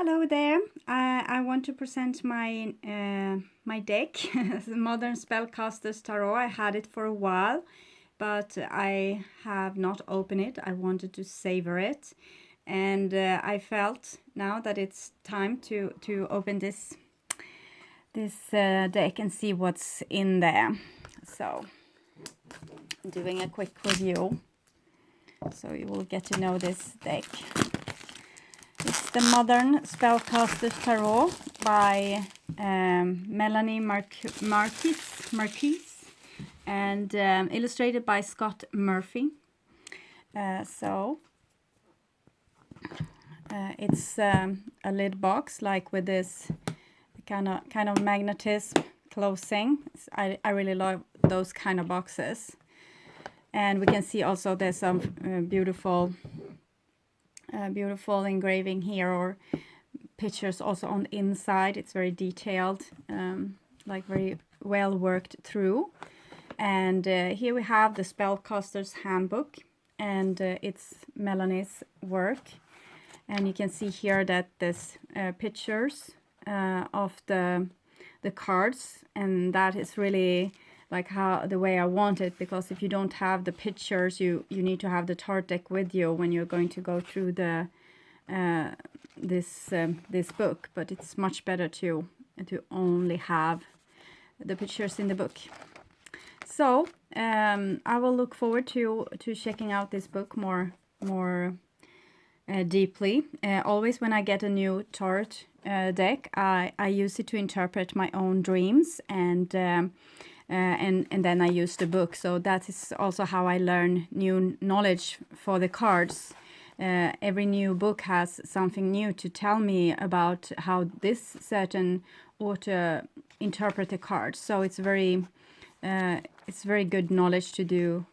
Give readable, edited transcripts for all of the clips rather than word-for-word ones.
Hello there. I want to present my my deck, Modern Spellcasters Tarot. I had it for a while, but I have not opened it. I wanted to savor it, and I felt now that it's time to open this deck and see what's in there. So, doing a quick review, so you will get to know this deck. It's the Modern Spellcasters Tarot by Melanie Marquis and illustrated by Scott Murphy. It's a lid box, like with this kind of magnetism closing. I really love those kind of boxes, and we can see also there's some beautiful engraving here, or pictures also on the inside. It's very detailed, like very well worked through. And here we have the Spellcasters handbook, and it's Melanie's work. And you can see here that there's pictures of the cards, and that is really like the way I want it, because if you don't have the pictures, you need to have the tarot deck with you when you're going to go through the this book. But it's much better to only have the pictures in the book. So I will look forward to checking out this book more deeply. Always when I get a new tarot deck, I use it to interpret my own dreams, and then I use the book. So that is also how I learn new knowledge for the cards. Every new book has something new to tell me about how this certain author interpret the cards. So it's very good knowledge to do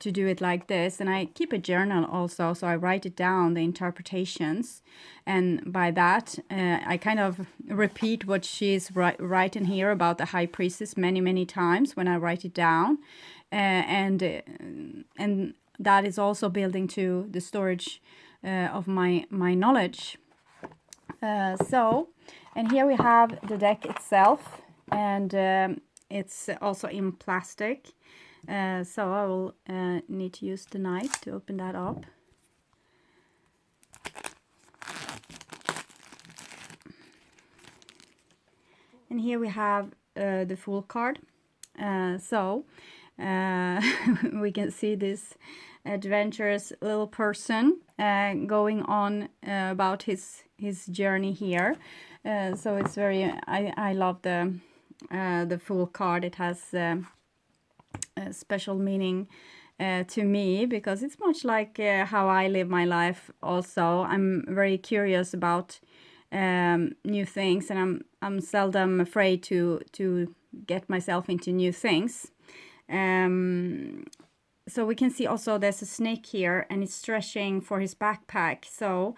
it like this. And I keep a journal also, so I write it down, the interpretations, and by that I kind of repeat what she's writing here about the High Priestess many times when I write it down, and that is also building to the storage of my knowledge. And here we have the deck itself, and it's also in plastic. So I will need to use the knife to open that up. And here we have the Fool card. We can see this adventurous little person going on about his journey here. So it's very, I love the Fool card. It has a special meaning to me, because it's much like how I live my life also. I'm very curious about new things, and I'm seldom afraid to get myself into new things. So we can see also there's a snake here, and it's stretching for his backpack. So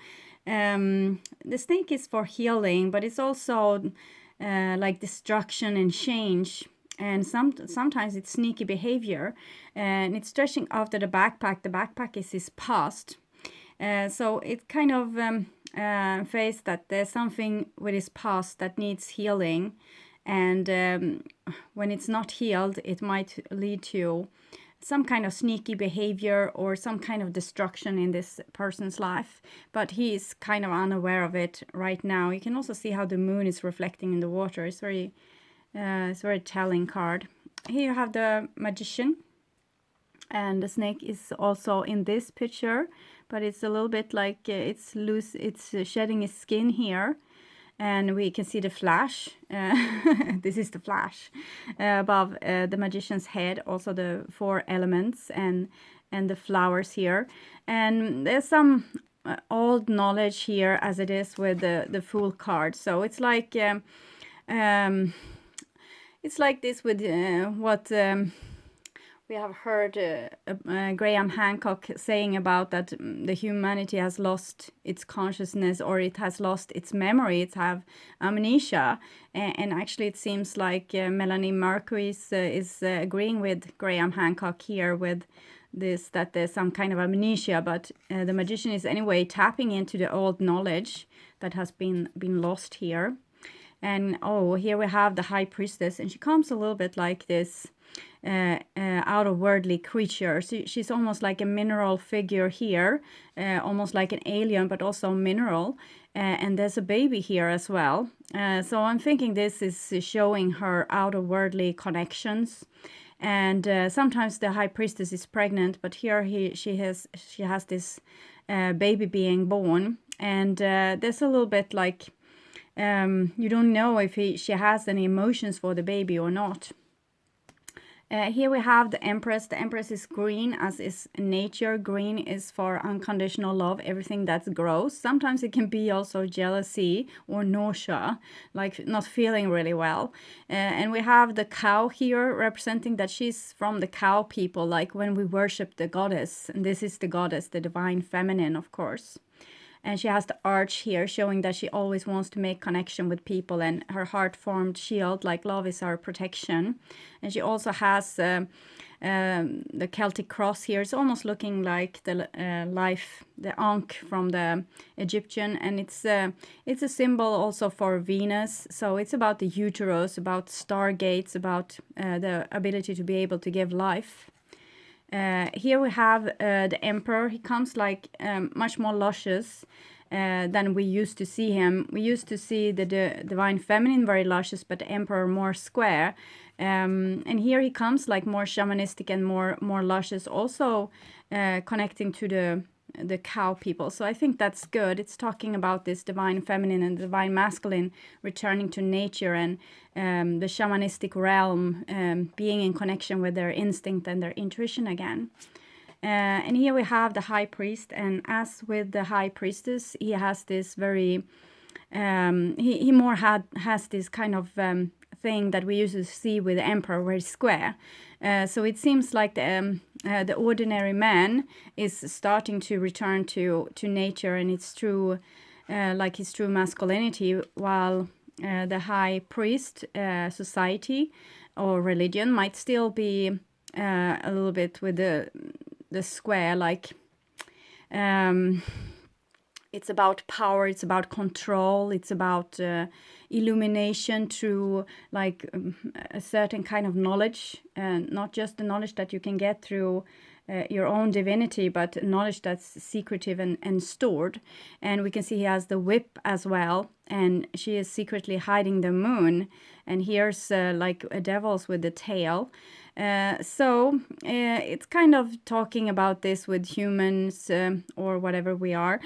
the snake is for healing, but it's also like destruction and change. And sometimes it's sneaky behavior, and it's stretching after the backpack. The backpack is his past. So it kind of face that there's something with his past that needs healing. And when it's not healed, it might lead to some kind of sneaky behavior or some kind of destruction in this person's life. But he is kind of unaware of it right now. You can also see how the moon is reflecting in the water. It's very telling card. Here you have the Magician, and the snake is also in this picture, but it's a little bit like it's loose. It's shedding its skin here, and we can see the flash. This is the flash above the Magician's head. Also the 4 elements and the flowers here, and there's some old knowledge here, as it is with the Fool card. So it's like it's like this with what we have heard Graham Hancock saying about that the humanity has lost its consciousness, or it has lost its memory, it have amnesia. And actually it seems like Melanie Marquis is agreeing with Graham Hancock here with that there's some kind of amnesia, but the Magician is anyway tapping into the old knowledge that has been lost here. And oh, here we have the High Priestess, and she comes a little bit like this out-of-worldly creature. She's almost like a mineral figure here, almost like an alien, but also mineral. And there's a baby here as well. So I'm thinking this is showing her outer-worldly connections. And sometimes the High Priestess is pregnant, but here she has this baby being born. And there's a little bit like you don't know if she has any emotions for the baby or not. Here we have the Empress. The Empress is green, as is nature. Green is for unconditional love, everything that's gross. Sometimes it can be also jealousy or nausea, like not feeling really well. And we have the cow here, representing that she's from the cow people, like when we worship the goddess. And this is the goddess, the divine feminine, of course. And she has the arch here, showing that she always wants to make connection with people, and her heart-formed shield, like love is our protection. And she also has the Celtic cross here. It's almost looking like the Ankh from the Egyptian, and it's a symbol also for Venus. So it's about the uterus, about stargates, about the ability to be able to give life. Here we have the Emperor. He comes like much more luscious than we used to see him. We used to see the Divine Feminine very luscious, but the Emperor more square. And here he comes like more shamanistic and more luscious, also connecting to the cow people. So I think that's good. It's talking about this divine feminine and divine masculine returning to nature, and the shamanistic realm being in connection with their instinct and their intuition again. And here we have the High Priest, and as with the High Priestess, he has this very he more has this kind of thing that we usually see with the Emperor, where he's square. So it seems like the ordinary man is starting to return to nature and its true, like his true masculinity, while the High Priest society or religion might still be a little bit with the square, like it's about power, it's about control, it's about illumination through like a certain kind of knowledge, and not just the knowledge that you can get through your own divinity, but knowledge that's secretive and stored. And we can see he has the whip as well, and she is secretly hiding the moon. And here's like a devil's with the tail. So it's kind of talking about this with humans or whatever we are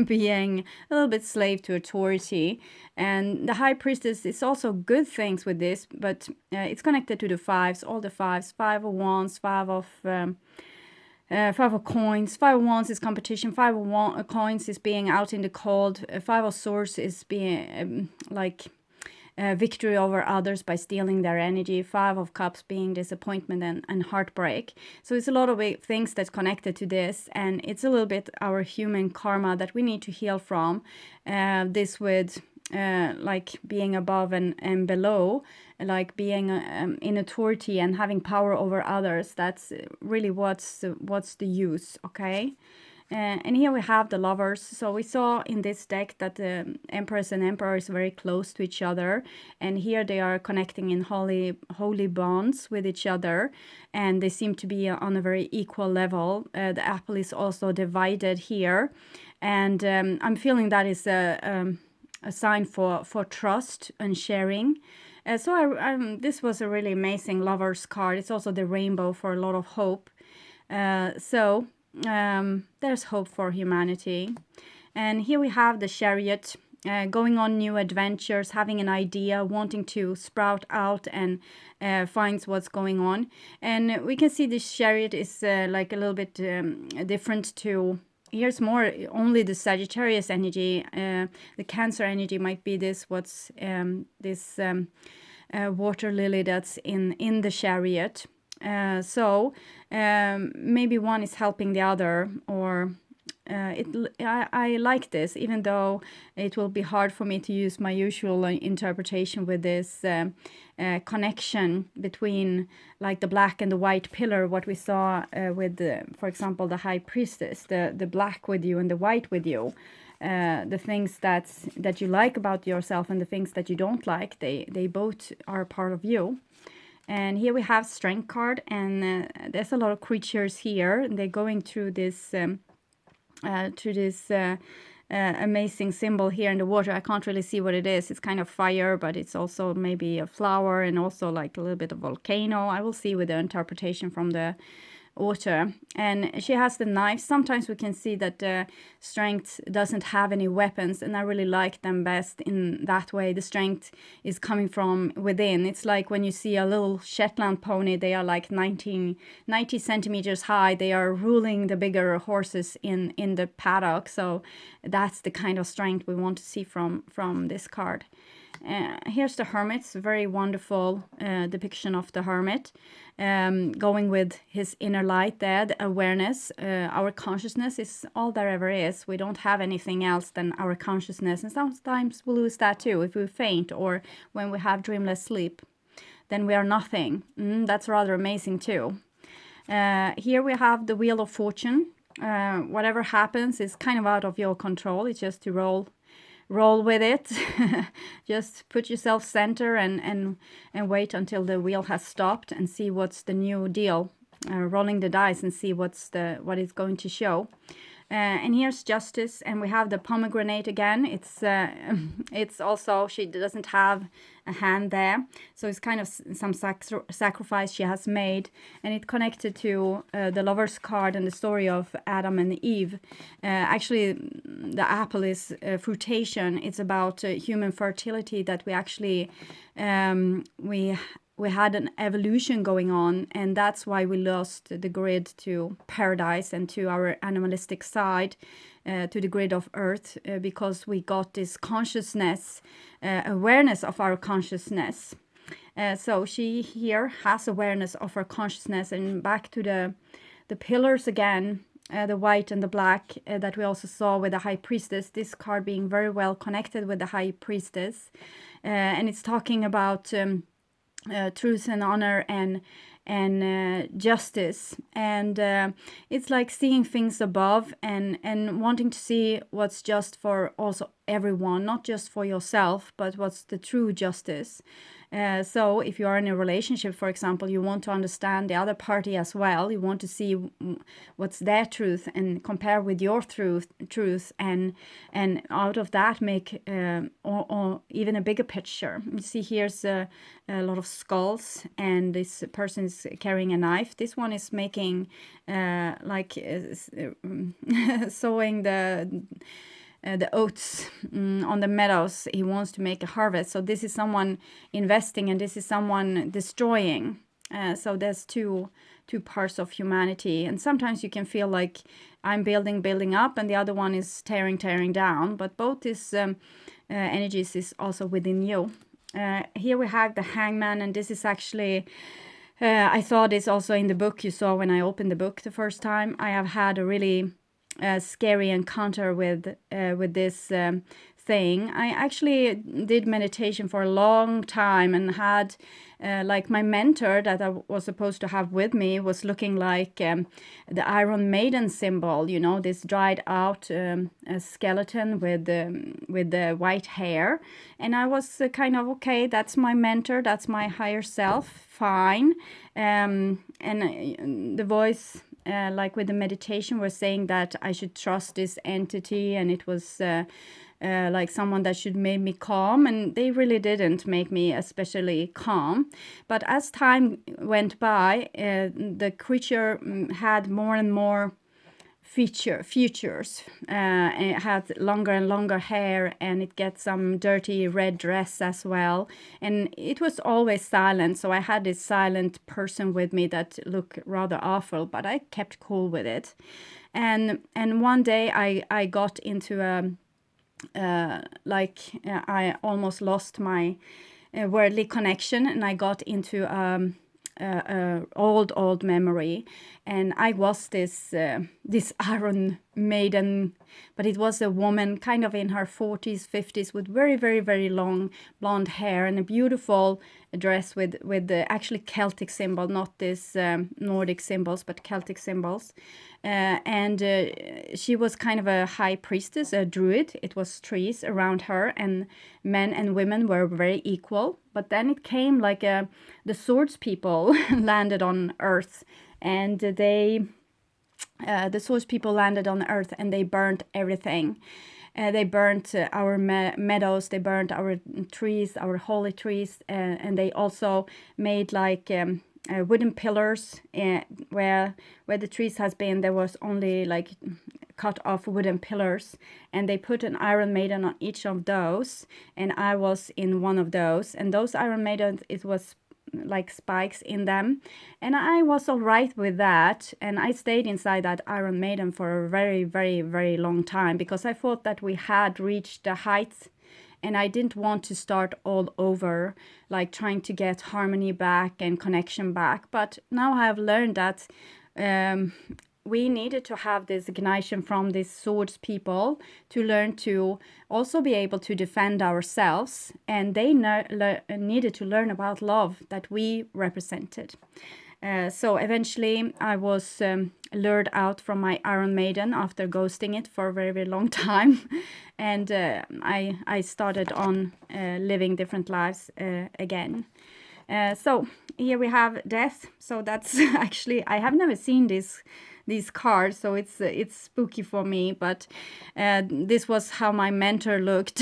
being a little bit slave to authority. And the High Priestess is also good things with this, but it's connected to the fives, all the fives, 5 of wands, 5 of coins. 5 of wands is competition. 5 of coins is being out in the cold. 5 of swords is being victory over others by stealing their energy. 5 of cups being disappointment and heartbreak. So it's a lot of things that's connected to this, and it's a little bit our human karma that we need to heal from. This with like being above and below, like being in authority and having power over others. That's really what's the use, okay? And here we have the Lovers. So we saw in this deck that the Empress and Emperor is very close to each other, and here they are connecting in holy bonds with each other, and they seem to be on a very equal level. The apple is also divided here, and I'm feeling that is a sign for trust and sharing. So this was a really amazing Lovers card. It's also the rainbow for a lot of hope. There's hope for humanity. And here we have the Chariot, going on new adventures, having an idea, wanting to sprout out and finds what's going on. And we can see this Chariot is like a little bit different to... Here's more only the Sagittarius energy. The Cancer energy might be this water lily that's in the Chariot. So maybe one is helping the other, or I like this, even though it will be hard for me to use my usual interpretation with this connection between like the black and the white pillar, what we saw with, for example, the High Priestess, the black with you and the white with you. The things that you like about yourself and the things that you don't like, they both are part of you. And here we have Strength card, and there's a lot of creatures here. They're going through this amazing symbol here in the water. I can't really see what it is. It's kind of fire, but it's also maybe a flower and also like a little bit of volcano. I will see with the interpretation from the water. And she has the knife. Sometimes we can see that Strength doesn't have any weapons, and I really like them best in that way. The strength is coming from within. It's like when you see a little Shetland pony, they are like 90 centimeters high. They are ruling the bigger horses in the paddock. So that's the kind of strength we want to see from this card. Here's the Hermit. It's a very wonderful depiction of the Hermit, going with his inner light there, the awareness. Our consciousness is all there ever is. We don't have anything else than our consciousness, and sometimes we lose that too. If we faint or when we have dreamless sleep, then we are nothing. That's rather amazing too. Here we have the Wheel of Fortune. Whatever happens is kind of out of your control. It's just to roll with it. Just put yourself center and wait until the wheel has stopped and see what's the new deal. Rolling the dice and see what it's going to show. And here's Justice, and we have the pomegranate again. It's also, she doesn't have a hand there, so it's kind of some sacrifice she has made, and it connected to the Lover's card and the story of Adam and Eve. Actually, the apple is fruitation. It's about human fertility, that we actually we had an evolution going on, and that's why we lost the grid to paradise and to our animalistic side, to the grid of earth, because we got this consciousness, awareness of our consciousness. So she here has awareness of her consciousness. And back to the pillars again, the white and the black, that we also saw with the High Priestess, this card being very well connected with the High Priestess. And it's talking about truth and honor and justice, and it's like seeing things above and wanting to see what's just for also everyone, not just for yourself, but what's the true justice. So if you are in a relationship, for example, you want to understand the other party as well. You want to see what's their truth and compare with your truth, and out of that make or even a bigger picture. You see here's a lot of skulls, and this person is carrying a knife. This one is making sowing the oats on the meadows. He wants to make a harvest. So this is someone investing, and this is someone destroying. So there's two parts of humanity, and sometimes you can feel like I'm building up, and the other one is tearing down. But both these energies is also within you. Here we have the Hangman, and this is actually I saw this also in the book you saw when I opened the book the first time. I have had a really scary encounter with this thing. I actually did meditation for a long time, and had like my mentor that I was supposed to have with me was looking like the Iron Maiden symbol, you know, this dried out skeleton with the white hair. And I was kind of, okay, that's my mentor, that's my higher self, fine. And the voice, like with the meditation, was saying that I should trust this entity, and it was like someone that should make me calm, and they really didn't make me especially calm. But as time went by, the creature had more and more features. It had longer and longer hair, and it gets some dirty red dress as well, and it was always silent. So I had this silent person with me that looked rather awful, but I kept cool with it. And one day I got into I almost lost my worldly connection, and I got into old memory, and I was this Iron maiden, but it was a woman kind of in her 40s, 50s with very, very, very long blonde hair and a beautiful dress with the actually Celtic symbol, not this Nordic symbols, but Celtic symbols. And she was kind of a high priestess, a druid. It was trees around her, and men and women were very equal. But then it came like the swords people landed on Earth, and the swords people landed on Earth, and they burnt everything. They burnt our meadows, they burnt our trees, our holy trees, and they also made like wooden pillars where the trees has been. There was only like cut off wooden pillars, and they put an Iron Maiden on each of those, and I was in one of those. And those Iron Maidens, it was like spikes in them, and I was all right with that, and I stayed inside that Iron Maiden for a very, very, very long time, because I thought that we had reached the heights, and I didn't want to start all over, like trying to get harmony back and connection back. But now I have learned that we needed to have this ignition from these swords people to learn to also be able to defend ourselves, and they needed to learn about love that we represented. So eventually I was lured out from my Iron Maiden after ghosting it for a very, very long time, and I started on living different lives again. So here we have death. So that's actually, I have never seen these cards, so it's spooky for me, but this was how my mentor looked.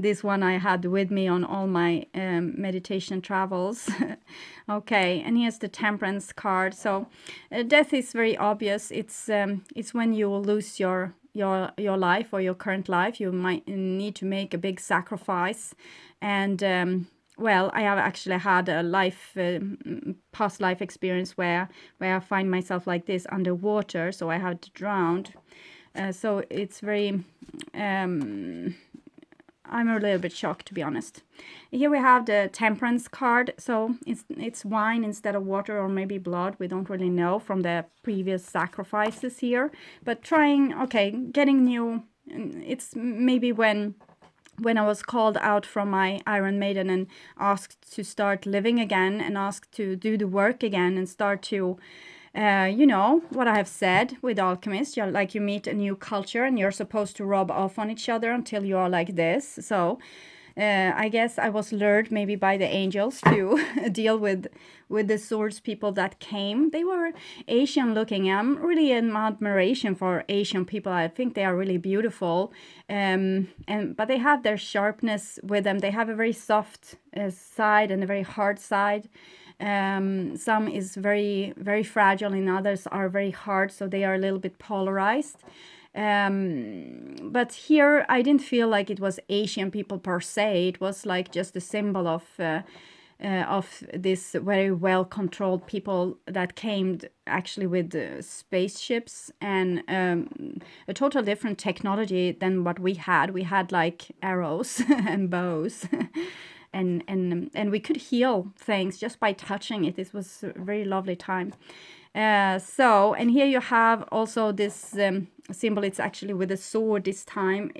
This one I had with me on all my meditation travels. Okay, and here's the Temperance card. So death is very obvious. It's when you lose your life or your current life. You might need to make a big sacrifice, and well, I have actually had a past life experience where I find myself like this underwater, so I had drowned. So it's very, I'm a little bit shocked, to be honest. Here we have the Temperance card. So it's wine instead of water, or maybe blood. We don't really know from the previous sacrifices here. But getting new. It's maybe when I was called out from my Iron Maiden and asked to start living again, and asked to do the work again, and start to, what I have said with alchemists, you meet a new culture and you're supposed to rub off on each other until you are like this. So I guess I was lured maybe by the angels to deal with the swords people that came. They were Asian looking. I'm really in admiration for Asian people. I think they are really beautiful, but they have their sharpness with them. They have a very soft side and a very hard side. Some is very, very fragile, and others are very hard, so they are a little bit polarized. But here I didn't feel like it was Asian people per se. It was like just a symbol of this very well controlled people that came actually with spaceships and a total different technology than what we had. We had like arrows and bows. And we could heal things just by touching it. This was a very lovely time. And here you have also this symbol. It's actually with a sword this time.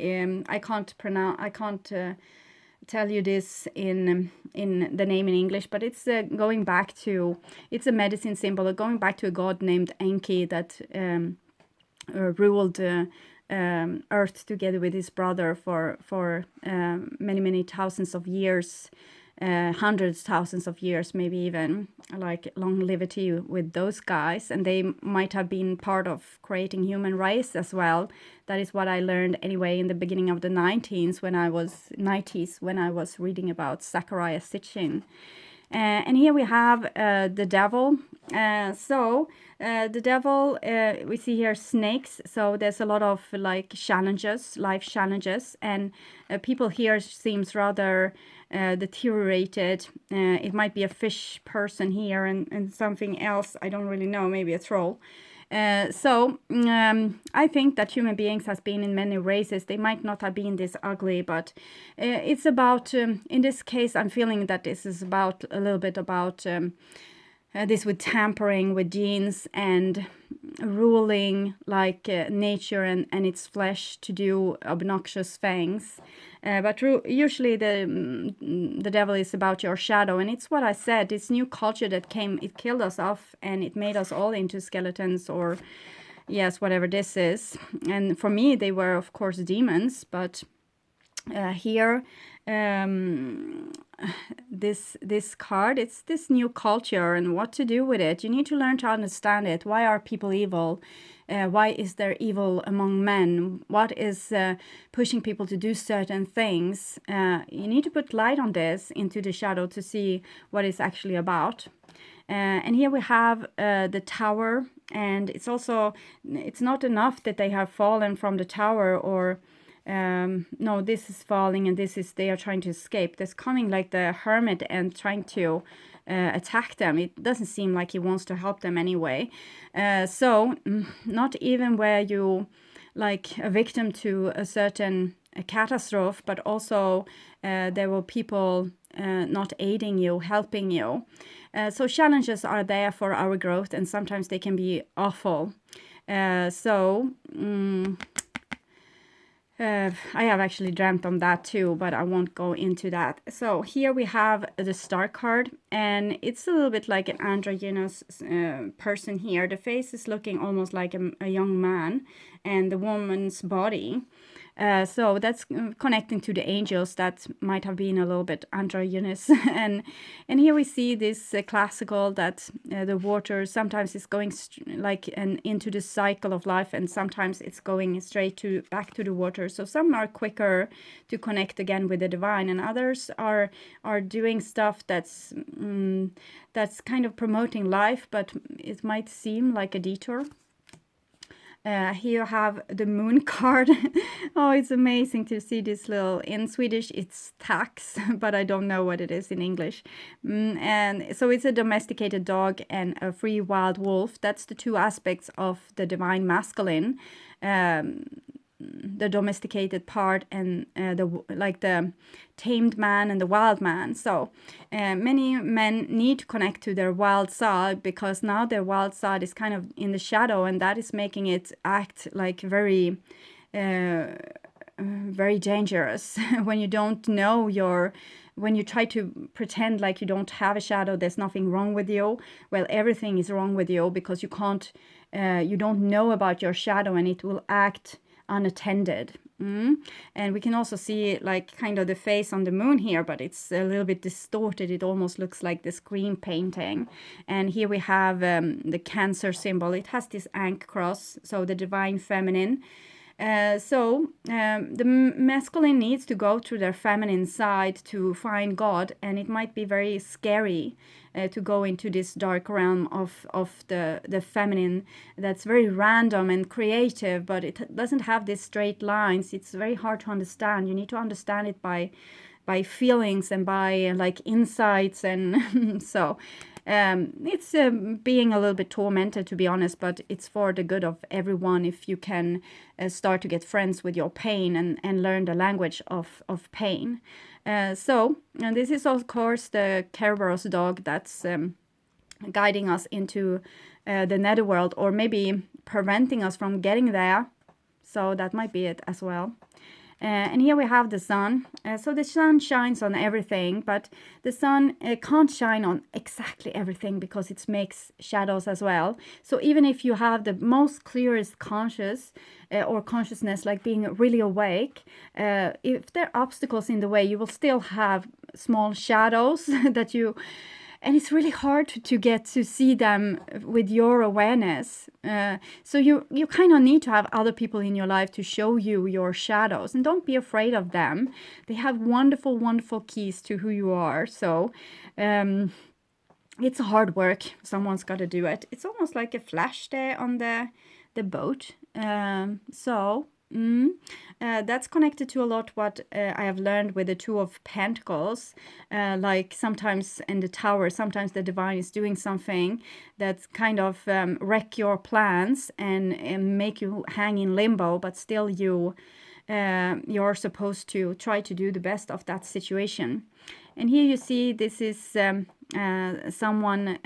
I can't tell you this in the name in English, but it's going back to, it's a medicine symbol going back to a god named Enki that ruled Earth together with his brother for many thousands of years, hundreds thousands of years, maybe even like longevity with those guys, and they might have been part of creating human race as well. That is what I learned anyway in the beginning of the 90s when I was reading about Zachariah Sitchin. And here we have the devil. The devil, we see here snakes. So there's a lot of like life challenges, and people here seems rather deteriorated. It might be a fish person here and something else. I don't really know, maybe a troll. I think that human beings has been in many races. They might not have been this ugly, but it's about, in this case, I'm feeling that this is about a little bit about this with tampering with genes and ruling like nature and its flesh to do obnoxious things. But usually the devil is about your shadow, and it's what I said, this new culture that came, it killed us off and it made us all into skeletons, or yes, whatever this is. And for me, they were of course demons, but here this card, it's this new culture and what to do with it. You need to learn to understand it. Why are people evil? Why is there evil among men? What is pushing people to do certain things? You need to put light on this into the shadow to see what it's actually about. And here we have the tower, and it's also, it's not enough that they have fallen from the tower, or no, this is falling and this is, they are trying to escape. There's coming like the hermit and trying to attack them. It doesn't seem like he wants to help them anyway. So not even where you like a victim to a certain catastrophe, but also there were people not aiding you, helping you. So challenges are there for our growth, and sometimes they can be awful. I have actually dreamt on that too, but I won't go into that. So here we have the Star card, and it's a little bit like an androgynous person here. The face is looking almost like a young man, and the woman's body. So that's connecting to the angels that might have been a little bit androgynous. and here we see this classical that the water sometimes is going into the cycle of life, and sometimes it's going straight back to the water. So some are quicker to connect again with the divine, and others are doing stuff that's kind of promoting life, but it might seem like a detour. Here you have the moon card. Oh, it's amazing to see this little, in Swedish it's tax, but I don't know what it is in English. And so it's a domesticated dog and a free wild wolf. That's the two aspects of the divine masculine. The domesticated part, and the tamed man and the wild man. So many men need to connect to their wild side, because now their wild side is kind of in the shadow, and that is making it act like very very dangerous. When you don't know when you try to pretend like you don't have a shadow, there's nothing wrong with you. Well, everything is wrong with you, because you don't know about your shadow, and it will act unattended. And we can also see like kind of the face on the moon here, but it's a little bit distorted. It almost looks like the screen painting. And here we have the Cancer symbol. It has this ankh cross, so the divine feminine. The masculine needs to go to their feminine side to find God, and it might be very scary to go into this dark realm of the feminine that's very random and creative, but it doesn't have these straight lines. It's very hard to understand. You need to understand it by feelings and by like insights, and so it's being a little bit tormented, to be honest, but it's for the good of everyone if you can start to get friends with your pain and learn the language of pain. And this is of course the Kerberos dog that's guiding us into the netherworld, or maybe preventing us from getting there. So that might be it as well. And here we have the sun. So the sun shines on everything, but the sun can't shine on exactly everything, because it makes shadows as well. So even if you have the most clearest consciousness, like being really awake, if there are obstacles in the way, you will still have small shadows that you... And it's really hard to get to see them with your awareness. So you kind of need to have other people in your life to show you your shadows. And don't be afraid of them. They have wonderful, wonderful keys to who you are. So it's hard work. Someone's got to do it. It's almost like a flash there on the boat. That's connected to a lot what I have learned with the Two of Pentacles. Like sometimes in the Tower, sometimes the divine is doing something that's kind of wreck your plans and make you hang in limbo, but still you're supposed to try to do the best of that situation. And here you see this is someone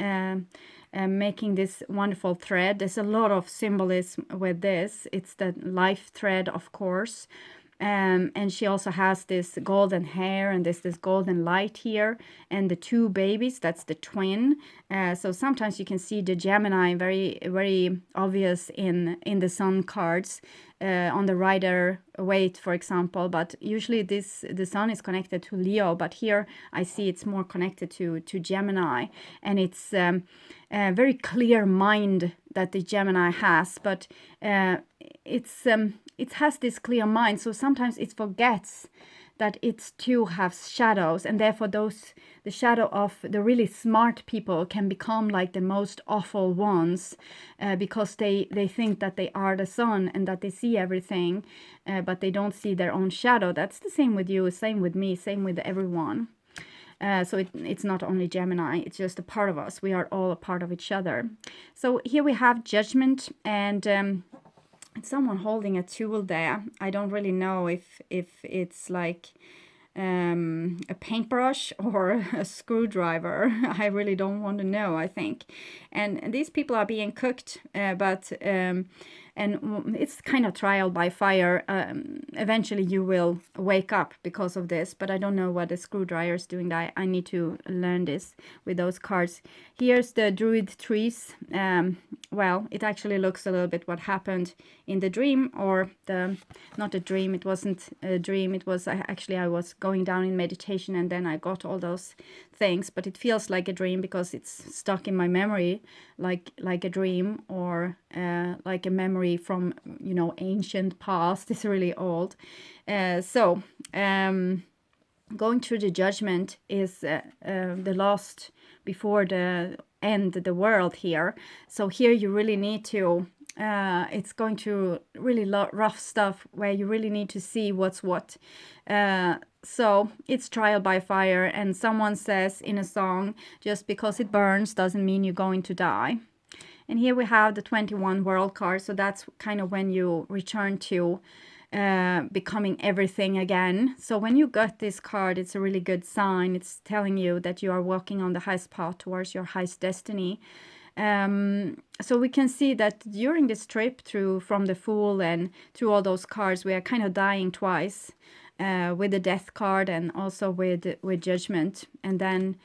making this wonderful thread. There's a lot of symbolism with this. It's the life thread, of course. And she also has this golden hair, and there's this golden light here, and the two babies, that's the twin. So sometimes you can see the Gemini very, very obvious in the sun cards, on the Rider-Waite, for example. But usually the sun is connected to Leo, but here I see it's more connected to Gemini, and it's a very clear mind that the Gemini has, but it has this clear mind, so sometimes it forgets that it too has shadows, and therefore the shadow of the really smart people can become like the most awful ones, because they think that they are the sun and that they see everything, but they don't see their own shadow. That's the same with you, same with me, same with everyone. So it's not only Gemini, it's just a part of us. We are all a part of each other. So here we have Judgment, and it's someone holding a tool there. I don't really know if it's like a paintbrush or a screwdriver. I really don't want to know, I think. And these people are being cooked, but and it's kind of trial by fire. Eventually you will wake up because of this, but I don't know what the screwdriver is doing. I need to learn this with those cards. Here's the Druid trees. Well, it actually looks a little bit what happened in the dream, or not a dream, it wasn't a dream, it was actually I was going down in meditation and then I got all those things, but it feels like a dream because it's stuck in my memory like a dream, or like a memory from, you know, ancient past. It's really old. So going through the Judgment is the last before the end of the world here. So here you really need to it's going to really rough stuff where you really need to see what's what. So it's trial by fire, and someone says in a song, just because it burns doesn't mean you're going to die. And here we have the 21 world card, so that's kind of when you return to becoming everything again. So when you got this card, it's a really good sign. It's telling you that you are walking on the highest path towards your highest destiny. So we can see that during this trip from the Fool and through all those cards, we are kind of dying twice, with the Death card and also with Judgment, and then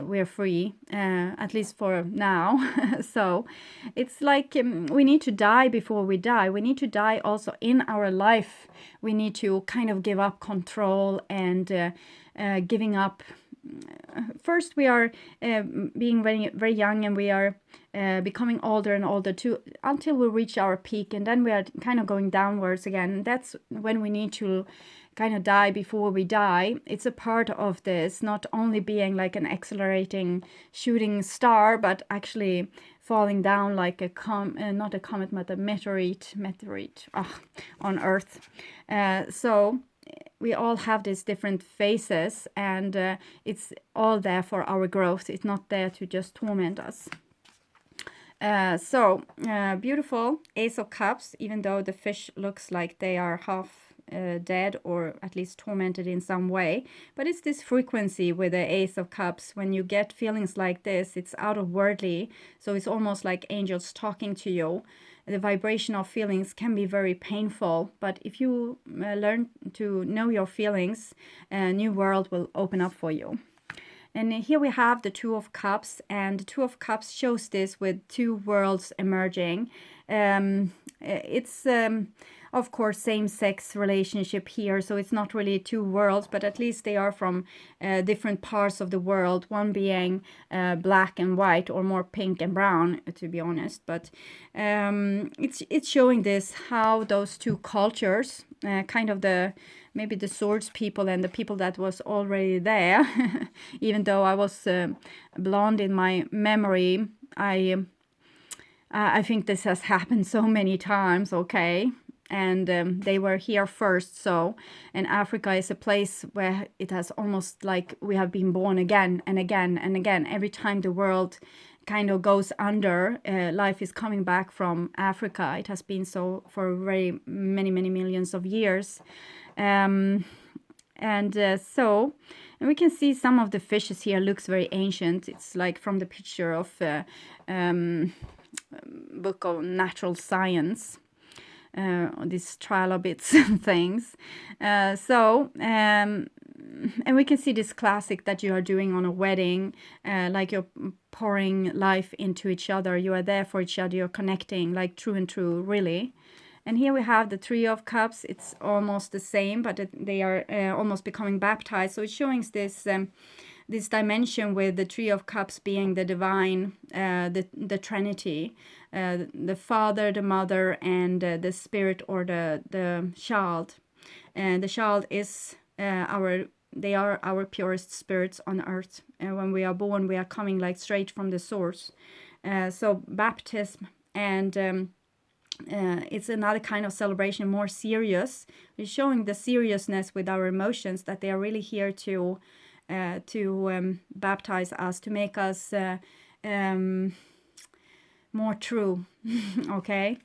we're free, at least for now. So it's like we need to die before we die. We need to die also in our life. We need to kind of give up control and giving up. First we are being very, very young, and we are becoming older and older too, until we reach our peak, and then we are kind of going downwards again. That's when we need to kind of die before we die. It's a part of this, not only being like an accelerating shooting star, but actually falling down like a not a comet, but a meteorite on Earth. So we all have these different phases, and it's all there for our growth. It's not there to just torment us. So beautiful Ace of Cups, even though the fish looks like they are half dead, or at least tormented in some way. But it's this frequency with the Ace of Cups. When you get feelings like this, it's out of worldly, so it's almost like angels talking to you. The vibration of feelings can be very painful, but if you learn to know your feelings, a new world will open up for you. And here we have the Two of Cups, and the Two of Cups shows this with two worlds emerging. It's of course same-sex relationship here, so it's not really two worlds, but at least they are from different parts of the world, one being black and white, or more pink and brown, to be honest. But it's showing this, how those two cultures, kind of maybe the swords people and the people that was already there, even though I was blonde in my memory, I think this has happened so many times, okay? And they were here first, so, and Africa is a place where it has almost like we have been born again and again and again. Every time the world kind of goes under, life is coming back from Africa. It has been so for very many millions of years. And and we can see some of the fishes here looks very ancient. It's like from the picture of book of natural science, these trilobites and things. And we can see this classic that you are doing on a wedding, like you're pouring life into each other. You are there for each other. You're connecting, like true and true, really. And here we have the Three of Cups. It's almost the same, but they are almost becoming baptized. So it's showing this this dimension with the Three of Cups being the divine, the Trinity, the Father, the Mother, and the Spirit or the child. And the child is they are our purest spirits on earth. And when we are born, we are coming like straight from the source. So baptism and it's another kind of celebration, more serious. It's showing the seriousness with our emotions, that they are really here to baptize us, to make us more true. Okay.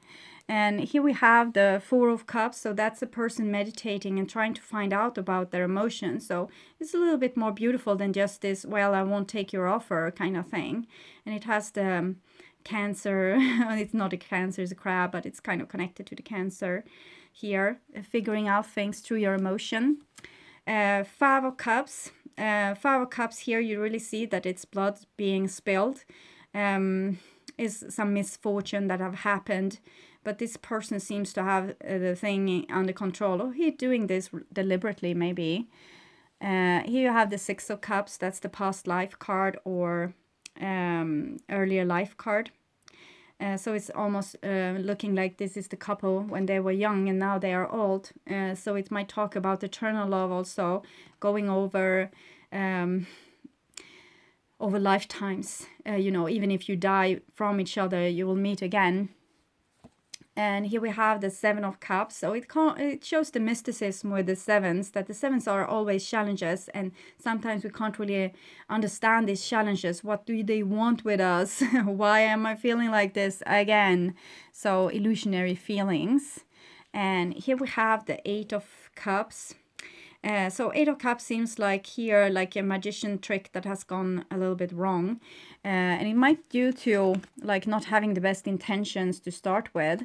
And here we have the Four of Cups. So that's a person meditating and trying to find out about their emotions. So it's a little bit more beautiful than just this, well, I won't take your offer kind of thing. And it has the Cancer. It's not a Cancer, it's a crab, but it's kind of connected to the Cancer here, figuring out things through your emotion. Five of Cups. Five of Cups here, you really see that it's blood being spilled. Is some misfortune that have happened, but this person seems to have the thing under control, or he's doing this deliberately maybe. Here you have the Six of Cups. That's the past life card or earlier life card. So it's almost looking like this is the couple when they were young and now they are old. So it might talk about eternal love also, going over lifetimes. You know, even if you die from each other, you will meet again. And here we have the Seven of Cups. So it shows the mysticism with the sevens, that the sevens are always challenges, and sometimes we can't really understand these challenges. What do they want with us? Why am I feeling like this again? So illusionary feelings. And here we have the Eight of Cups. So Eight of Cups seems like here like a magician trick that has gone a little bit wrong, and it might due to like not having the best intentions to start with.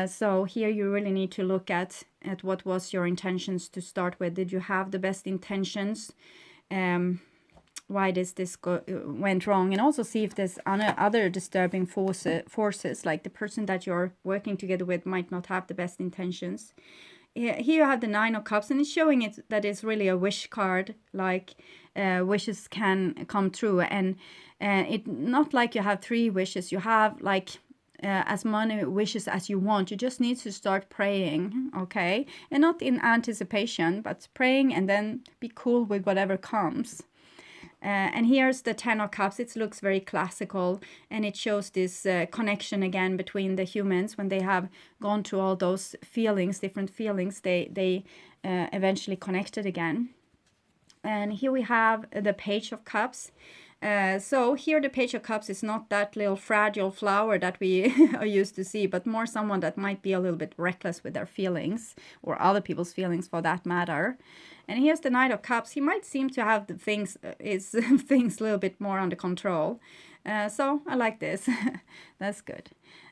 So here you really need to look at what was your intentions to start with. Did you have the best intentions? Why does this went wrong? And also see if there's other disturbing forces, like the person that you're working together with might not have the best intentions. Here you have the Nine of Cups, and it's showing it that it's really a wish card, like wishes can come true. And it not like you have three wishes, you have like as many wishes as you want. You just need to start praying, okay? And not in anticipation, but praying and then be cool with whatever comes. And here's the Ten of Cups. It looks very classical, and it shows this connection again between the humans. When they have gone through all those feelings, different feelings, they eventually connected again. And here we have the Page of Cups. So here the Page of Cups is not that little fragile flower that we are used to see, but more someone that might be a little bit reckless with their feelings, or other people's feelings for that matter. And here's the Knight of Cups. He might seem to have the things things a little bit more under control. So I like this. That's good.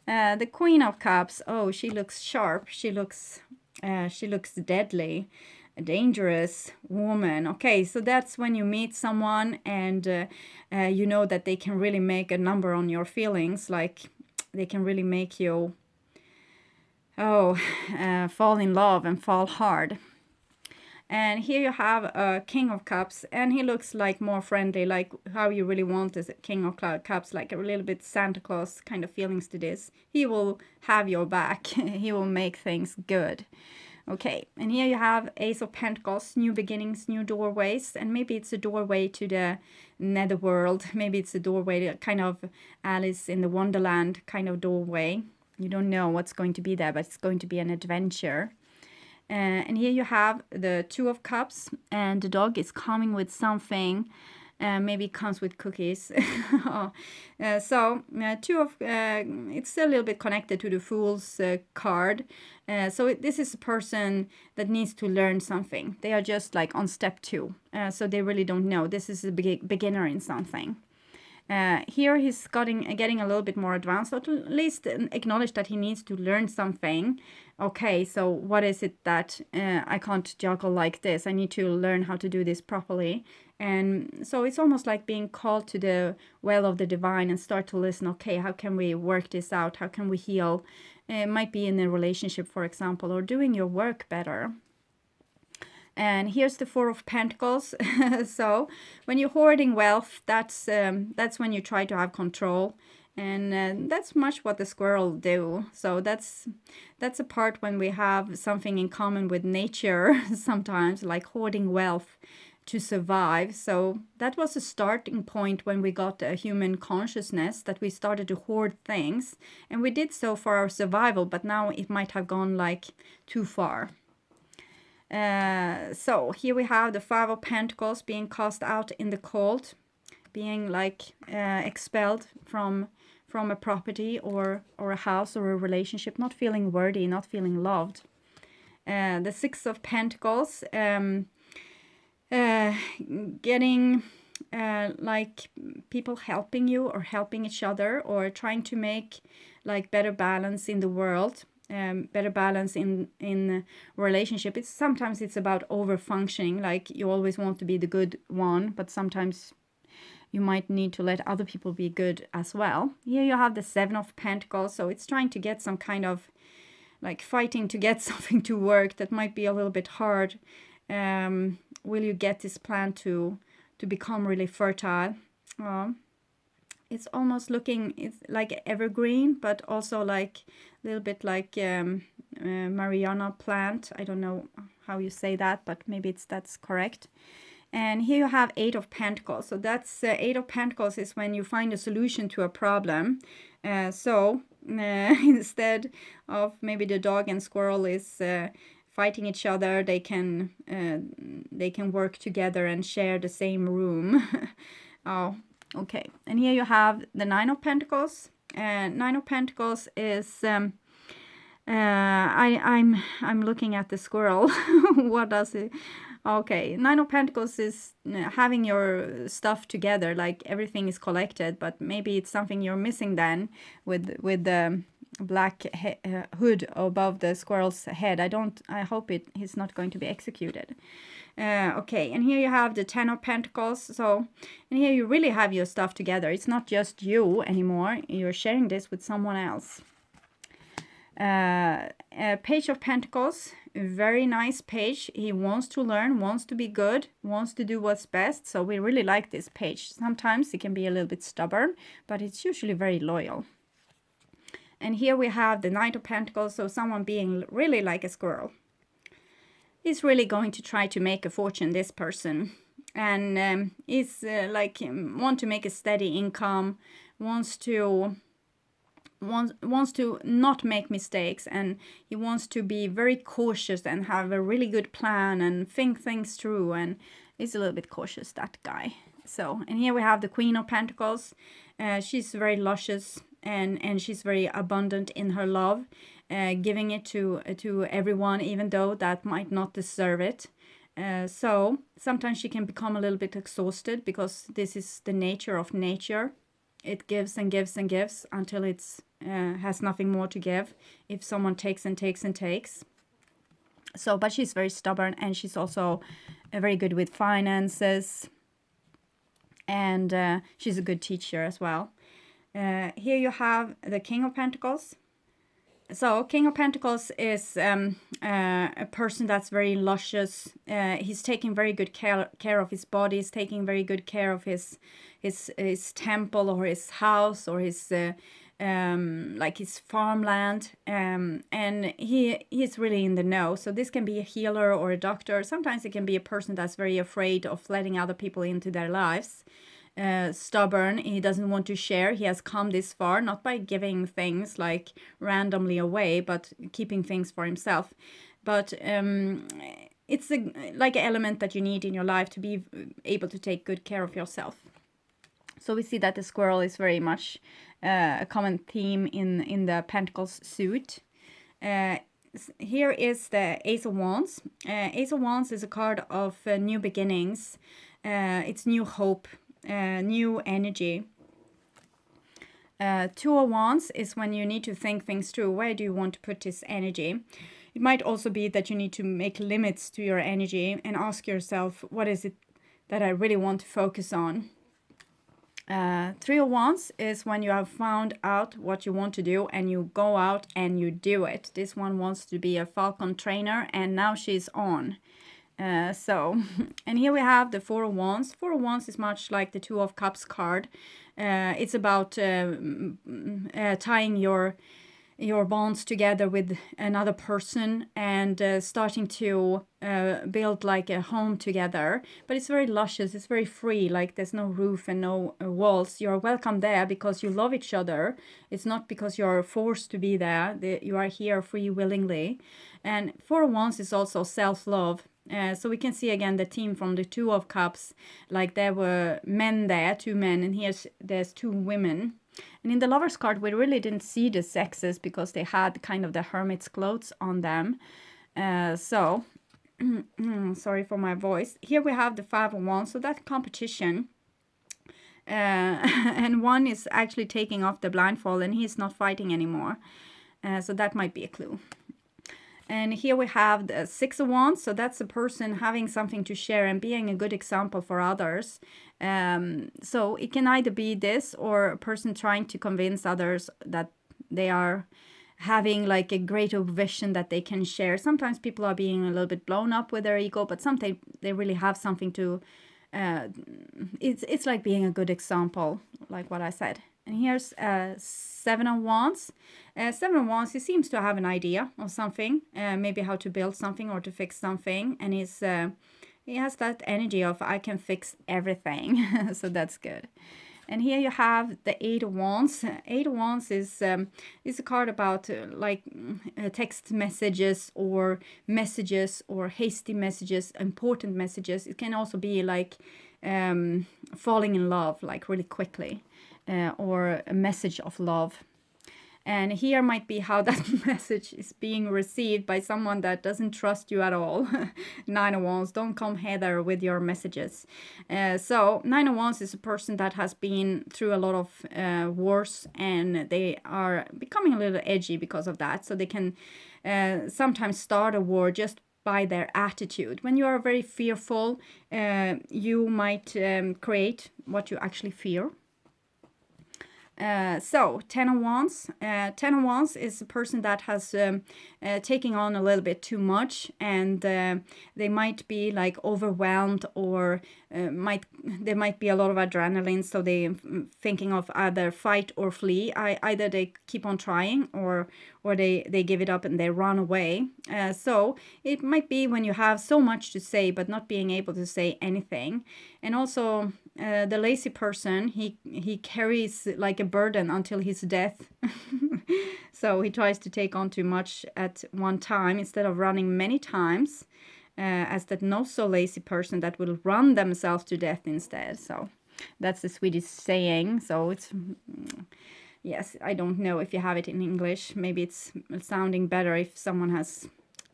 The Queen of Cups. Oh, she looks sharp. She looks deadly. A dangerous woman. Okay, so that's when you meet someone and you know that they can really make a number on your feelings. Like they can really make you fall in love and fall hard. And here you have a King of Cups, and he looks like more friendly, like how you really want as a King of Cups, like a little bit Santa Claus kind of feelings to this. He will have your back. He will make things good. Okay, and here you have Ace of Pentacles, new beginnings, new doorways, and maybe it's a doorway to the netherworld. Maybe it's a doorway to kind of Alice in the Wonderland kind of doorway. You don't know what's going to be there, but it's going to be an adventure. And here you have the Two of Cups, and the dog is coming with something. Maybe it comes with cookies. It's a little bit connected to the Fool's card. This is a person that needs to learn something. They are just like on step 2. So they really don't know. This is a beginner in something. Here he's getting a little bit more advanced, or at least acknowledge that he needs to learn something. Okay, so what is it that I can't juggle like this? I need to learn how to do this properly. And so it's almost like being called to the well of the divine and start to listen. Okay, how can we work this out? How can we heal? It might be in a relationship, for example, or doing your work better. And here's the Four of Pentacles. So when you're hoarding wealth, that's when you try to have control. And that's much what the squirrel do. So that's a part when we have something in common with nature sometimes, like hoarding wealth to survive. So that was a starting point when we got a human consciousness, that we started to hoard things. And we did so for our survival, but now it might have gone like too far. So here we have the Five of Pentacles being cast out in the cold, being like expelled from a property or a house or a relationship, not feeling worthy, not feeling loved. The Six of Pentacles, getting like people helping you or helping each other, or trying to make like better balance in the world. Better balance in relationship. Sometimes it's about over functioning, like you always want to be the good one, but sometimes you might need to let other people be good as well. Here you have the Seven of Pentacles, so it's trying to get some kind of like fighting to get something to work that might be a little bit hard. Will you get this plant to become really fertile? It's almost looking, it's like evergreen, but also like a little bit like Mariana plant. I don't know how you say that, but maybe that's correct. And here you have Eight of Pentacles. So that's Eight of Pentacles is when you find a solution to a problem. Instead of maybe the dog and squirrel is fighting each other, they can work together and share the same room. Oh. Okay, and here you have the Nine of Pentacles. Nine of Pentacles is I'm looking at the squirrel. What does it? Okay, Nine of Pentacles is having your stuff together, like everything is collected, but maybe it's something you're missing then with the black hood above the squirrel's head. I hope he's not going to be executed. Okay, and here you have the Ten of Pentacles. So, and here you really have your stuff together. It's not just you anymore. You're sharing this with someone else. Page of Pentacles, a very nice page. He wants to learn, wants to be good, wants to do what's best. So we really like this page. Sometimes it can be a little bit stubborn, but it's usually very loyal. And here we have the Knight of Pentacles, so someone being really like a squirrel. He's really going to try to make a fortune, this person. And is like want to make a steady income, wants to not make mistakes, and he wants to be very cautious and have a really good plan and think things through, and he's a little bit cautious, that guy. So, and here we have the Queen of Pentacles. She's very luscious and she's very abundant in her love, giving it to everyone, even though that might not deserve it. So sometimes she can become a little bit exhausted, because this is the nature of nature. It gives and gives and gives until it's has nothing more to give, if someone takes and takes and takes. So, but she's very stubborn, and she's also very good with finances, and she's a good teacher as well. Here you have the King of Pentacles. So King of Pentacles is a person that's very luscious. He's taking very good care of his body. He's taking very good care of his temple or his house or his like his farmland. And he's really in the know. So this can be a healer or a doctor. Sometimes it can be a person that's very afraid of letting other people into their lives. Stubborn, he doesn't want to share. He has come this far not by giving things like randomly away, but keeping things for himself. But it's like an element that you need in your life to be able to take good care of yourself. So we see that the squirrel is very much a common theme in the Pentacles suit. Here is the Ace of Wands. Ace of Wands is a card of new beginnings. It's new hope, new energy. Two of Wands is when you need to think things through. Where do you want to put this energy? It might also be that you need to make limits to your energy and ask yourself, what is it that I really want to focus on? Three of Wands is when you have found out what you want to do and you go out and you do it. This one wants to be a falcon trainer and now she's on. And here we have the Four of Wands. Four of Wands is much like the Two of Cups card. It's about tying your bonds together with another person and starting to build like a home together. But it's very luscious, it's very free, like there's no roof and no walls. You're welcome there because you love each other. It's not because you're forced to be there. You are here free willingly. And Four of Wands is also self-love. So we can see again the theme from the Two of Cups, like there were men there, two men, and there's two women. And in the Lovers card, we really didn't see the sexes because they had kind of the hermit's clothes on them. Sorry for my voice. Here we have the Five of Wands, so that's competition. And one is actually taking off the blindfold and he's not fighting anymore. So that might be a clue. And here we have the Six of Wands. So that's a person having something to share and being a good example for others. So it can either be this or a person trying to convince others that they are having like a greater vision that they can share. Sometimes people are being a little bit blown up with their ego, but sometimes they really have something to... it's like being a good example, like what I said. And here's Seven of Wands. Seven of Wands, he seems to have an idea of something, maybe how to build something or to fix something. And he has that energy of, I can fix everything. So that's good. And here you have the Eight of Wands. Eight of Wands is a card about text messages or hasty messages, important messages. It can also be like falling in love, like really quickly. Or a message of love. And here might be how that message is being received by someone that doesn't trust you at all. Nine of Wands, don't come hither with your messages. So Nine of Wands is a person that has been through a lot of wars and they are becoming a little edgy because of that. So they can sometimes start a war just by their attitude. When you are very fearful, you might create what you actually fear. So Ten of Wands. Ten of Wands is a person that has taking on a little bit too much, and they might be like overwhelmed, or there might be a lot of adrenaline, so they thinking of either fight or flee. Either they keep on trying, or they give it up and they run away. So it might be when you have so much to say but not being able to say anything. And also the lazy person, he carries like a burden until his death. So he tries to take on too much at one time instead of running many times, as that not so lazy person that will run themselves to death instead. So that's the Swedish saying. So it's, yes, I don't know if you have it in English. Maybe it's sounding better if someone has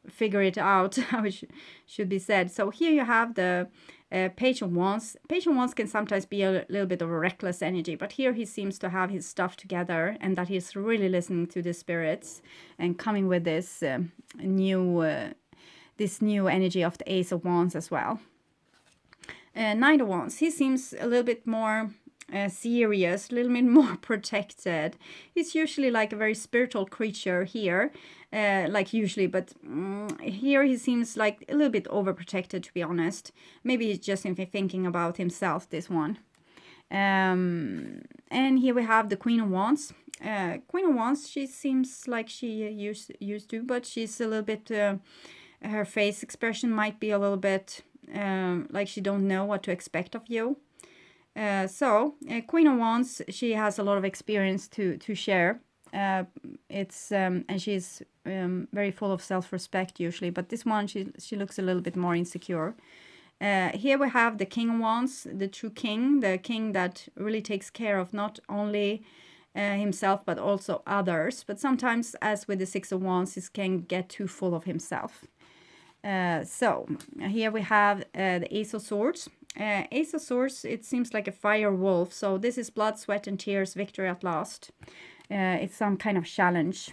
figured it out how it should be said. So here you have the Page of Wands. Page of Wands can sometimes be a little bit of a reckless energy, but here he seems to have his stuff together and that he's really listening to the spirits and coming with this new energy of the Ace of Wands as well. Nine of Wands, he seems a little bit more serious, a little bit more protected. He's usually like a very spiritual creature here, like usually, but here he seems like a little bit overprotected, to be honest. Maybe he's just thinking about himself, this one. And here we have the Queen of Wands. Queen of Wands, she seems like she used to, but she's a little bit, her face expression might be a little bit like she don't know what to expect of you. So Queen of Wands, she has a lot of experience to share. It's and she's very full of self-respect usually, but this one she looks a little bit more insecure. Here we have the King of Wands, the true king, the king that really takes care of not only himself but also others. But sometimes, as with the Six of Wands, he can get too full of himself. So here we have the Ace of Swords. Ace of Swords, it seems like a fire wolf. So this is blood, sweat and tears, victory at last. It's some kind of challenge.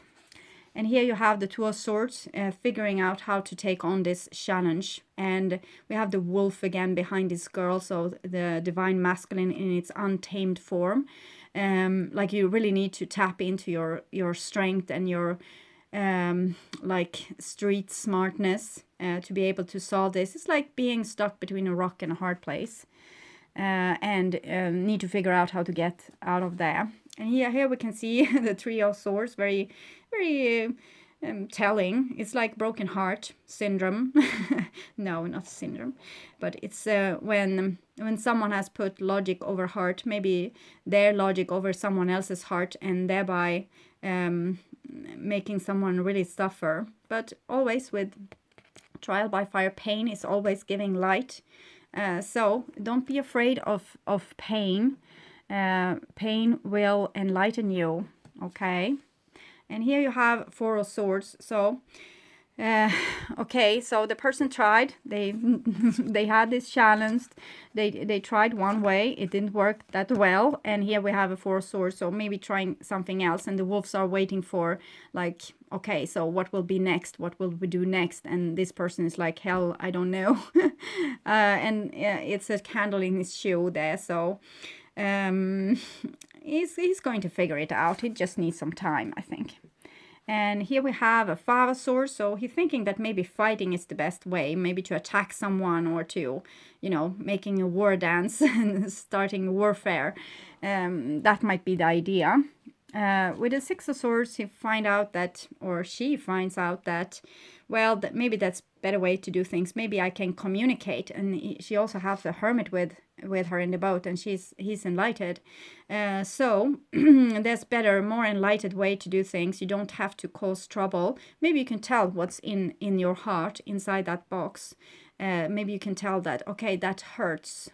And here you have the Two of Swords, figuring out how to take on this challenge. And we have the wolf again behind this girl, so the divine masculine in its untamed form. Like you really need to tap into your strength and your like street smartness to be able to solve this. It's like being stuck between a rock and a hard place, and need to figure out how to get out of there. And here we can see the Three of Swords, very, very telling. It's like broken heart syndrome. No, not syndrome, but it's when someone has put logic over heart, maybe their logic over someone else's heart, and thereby making someone really suffer. But always with trial by fire, pain is always giving light. So don't be afraid of pain. Pain will enlighten you, okay? And here you have Four of Swords. So okay, so the person tried, they they had this challenge, they tried one way, it didn't work that well, and here we have a Four of Swords, so maybe trying something else, and the wolves are waiting for, like, okay, so what will be next, what will we do next? And this person is like, hell, I don't know. And it's a candle in his shoe there, so he's going to figure it out. He just needs some time, I think. And here we have a Five of Swords, so he's thinking that maybe fighting is the best way, maybe to attack someone or to, you know, making a war dance and starting warfare. That might be the idea. With the Six of Swords, he find out that, or she finds out that, well, that maybe that's a better way to do things. Maybe I can communicate. And she also has the Hermit with her in the boat, and he's enlightened. So there's better, more enlightened way to do things. You don't have to cause trouble. Maybe you can tell what's in your heart inside that box. Maybe you can tell that, okay, that hurts.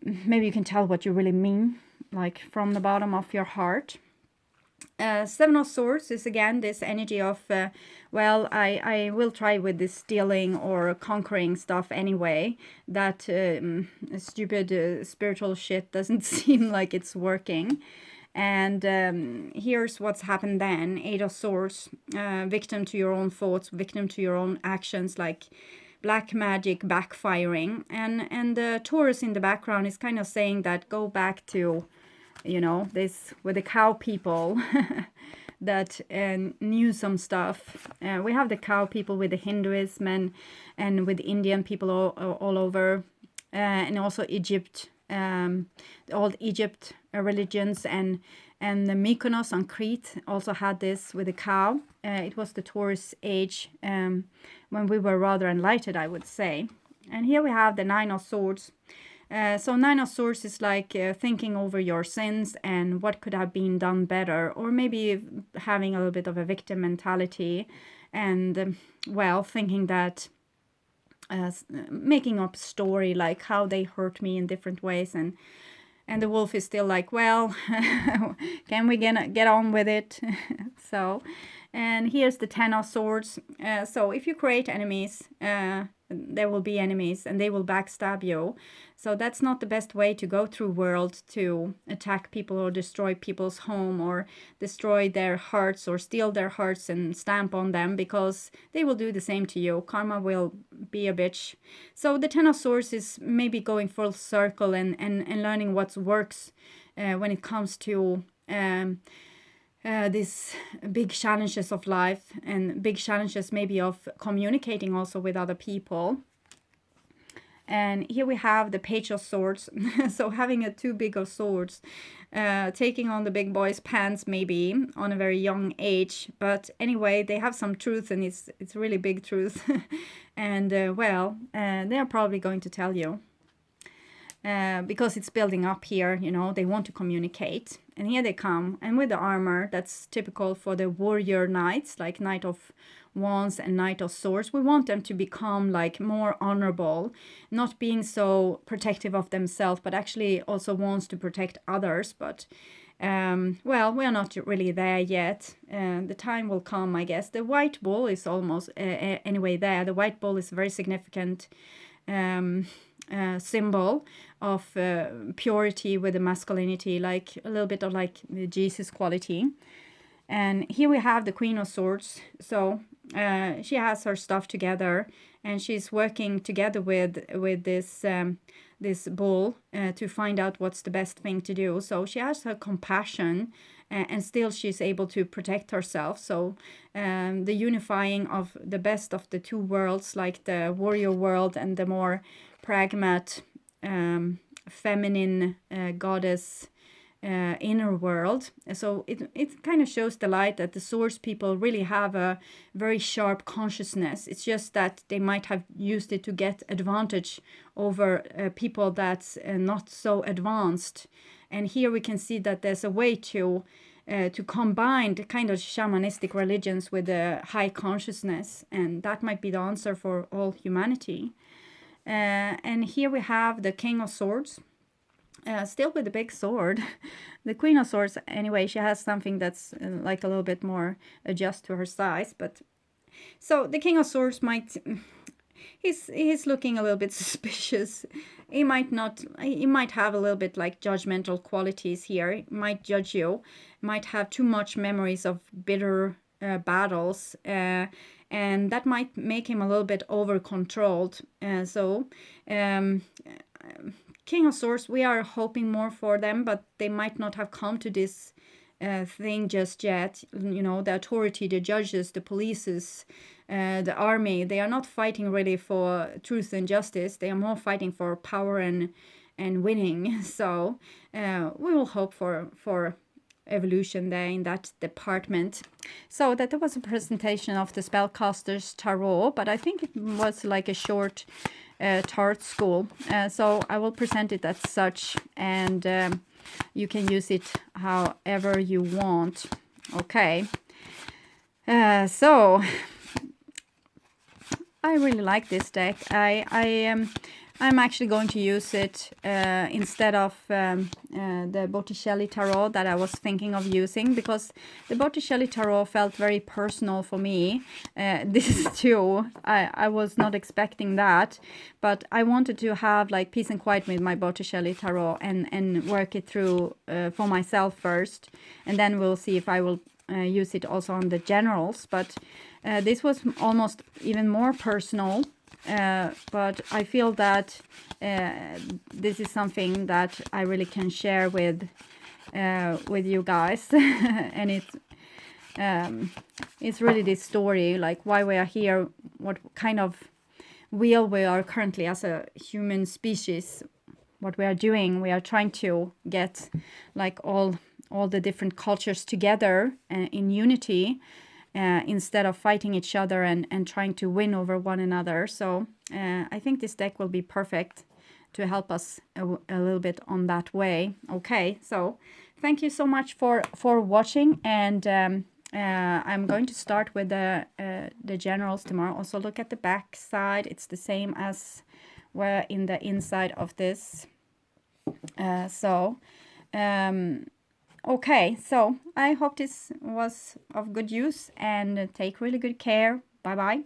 Maybe you can tell what you really mean, like from the bottom of your heart. Seven of Swords is again this energy of, well, I will try with this stealing or conquering stuff anyway. That stupid spiritual shit doesn't seem like it's working. And here's what's happened then. Eight of Swords, victim to your own thoughts, victim to your own actions, like black magic backfiring. And the Taurus in the background is kind of saying that go back to, you know, this with the cow people that knew some stuff. We have the cow people with the Hinduism and with Indian people all over, and also Egypt, the old Egypt religions, and the Mykonos on Crete also had this with the cow. It was the Taurus age, when we were rather enlightened, I would say. And here we have the Nine of Swords. So Nine of Swords is like thinking over your sins and what could have been done better, or maybe having a little bit of a victim mentality, and well, thinking that making up a story like how they hurt me in different ways, and the wolf is still like, well, can we get on with it? So, and here's the Ten of Swords. So if you create enemies, there will be enemies and they will backstab you. So that's not the best way to go through world, to attack people or destroy people's home or destroy their hearts or steal their hearts and stamp on them, because they will do the same to you. Karma will be a bitch. So the Ten of Swords is maybe going full circle and learning what works when it comes to these big challenges of life, and big challenges maybe of communicating also with other people. And here we have the Page of Swords. So having a too big of swords, taking on the big boy's pants maybe on a very young age. But anyway, they have some truth, and it's really big truth. And well, they are probably going to tell you. because it's building up here, you know, they want to communicate. And here they come, and with the armor that's typical for the warrior knights, like Knight of Wands and Knight of Swords. We want them to become like more honorable, not being so protective of themselves, but actually also wants to protect others. But well, we are not really there yet. The time will come, I guess. The white bull is almost anyway there. The white bull is a very significant symbol of purity with the masculinity, like a little bit of like the Jesus quality. And here we have the Queen of Swords. So she has her stuff together, and she's working together with this bull to find out what's the best thing to do. So she has her compassion, and still she's able to protect herself. So the unifying of the best of the two worlds, like the warrior world and the more pragmat, feminine goddess inner world. So it kind of shows the light that the Swords people really have a very sharp consciousness. It's just that they might have used it to get advantage over people that's not so advanced. And here we can see that there's a way to combine the kind of shamanistic religions with a high consciousness, and that might be the answer for all humanity. And here we have the King of Swords, still with the big sword. The Queen of Swords, anyway, she has something that's like a little bit more adjust to her size. But so the King of Swords might, he's looking a little bit suspicious. He might have a little bit like judgmental qualities here. He might judge you, might have too much memories of bitter battles, and that might make him a little bit over controlled. King of Swords, we are hoping more for them, but they might not have come to this thing just yet. You know, the authority, the judges, the polices, the army, they are not fighting really for truth and justice. They are more fighting for power and winning. So we will hope for evolution there in that department. So that was a presentation of the Spellcasters Tarot, but I think it was like a short tarot school. So I will present it as such, and you can use it however you want. Okay. So I really like this deck. I'm actually going to use it instead of the Botticelli Tarot that I was thinking of using, because the Botticelli Tarot felt very personal for me. This too, I was not expecting that, but I wanted to have like peace and quiet with my Botticelli Tarot and work it through for myself first, and then we'll see if I will use it also on the generals. But this was almost even more personal. But I feel that this is something that I really can share with you guys, and it's really this story, like why we are here, what kind of wheel we are currently as a human species, what we are doing. We are trying to get like all the different cultures together in unity. Instead of fighting each other and trying to win over one another. So I think this deck will be perfect to help us a little bit on that way. Okay, so thank you so much for watching, and I'm going to start with the generals tomorrow. Also look at the back side. It's the same as we're in the inside of this. Okay, so I hope this was of good use, and take really good care. Bye-bye.